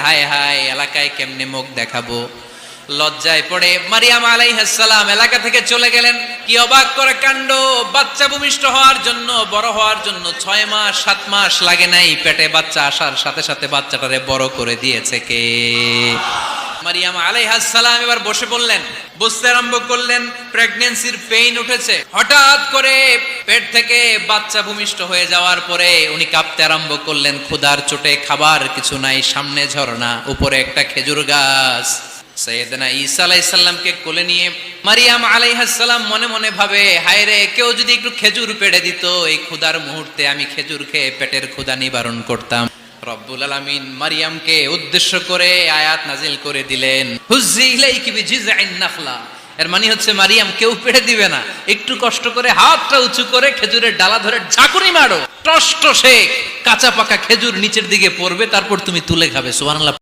হায় হায় এলাকায় কেমনে মুখ দেখাবো। লজ্জায় পড়ে মারিয়াম আলাইহিস সালাম এলাকা থেকে চলে গেলেন। কি অবাক করে কাণ্ড, বাচ্চা ভূমিষ্ঠ হওয়ার জন্য, বড় হওয়ার জন্য 6 মাস 7 মাস লাগে নাই, পেটে বাচ্চা আসার সাথে সাথে বাচ্চাটারে বড় করে দিয়েছে কে? মারিয়াম আলাইহিস সালাম এবার বসে পড়লেন, বুঝতে আরম্ভ করলেন প্রেগন্যান্সির পেইন উঠেছে। হঠাৎ করে পেট থেকে বাচ্চা ভূমিষ্ঠ হয়ে যাওয়ার পরে উনি কাঁপতে আরম্ভ করলেন। ক্ষুধার চোটে খাবার কিছু নাই, সামনে ঝর্ণা, উপরে একটা খেজুর গাছ। সাইয়েদনা ঈসা আলাইহিস সালামকে কোলে নিয়ে মারিয়াম আলাইহিস সালাম মনে মনে ভাবে, হায় রে, কেউ যদি একটু খেজুর পেড়ে দিত, এই ক্ষুধার মুহূর্তে আমি খেজুর খেয়ে পেটের ক্ষুধা নিবারণ করতাম। রব্বুল আলামিন মারিয়ামকে উদ্দেশ্য করে আয়াত নাজিল করে দিলেন, হুজ্জি ইলাইকি বিজিযআইন নাখলা। এর মানে হচ্ছে মারিয়াম, কেউ পেড়ে দিবে না, একটু কষ্ট করে হাতটা উঁচু করে খেজুরের ডালা ধরে ঝাঁকুনি মারো, টস টসে কাঁচা পাকা খেজুর নিচের দিকে পড়বে, তারপর তুমি তুলে খাবে। সুবহানাল্লাহ।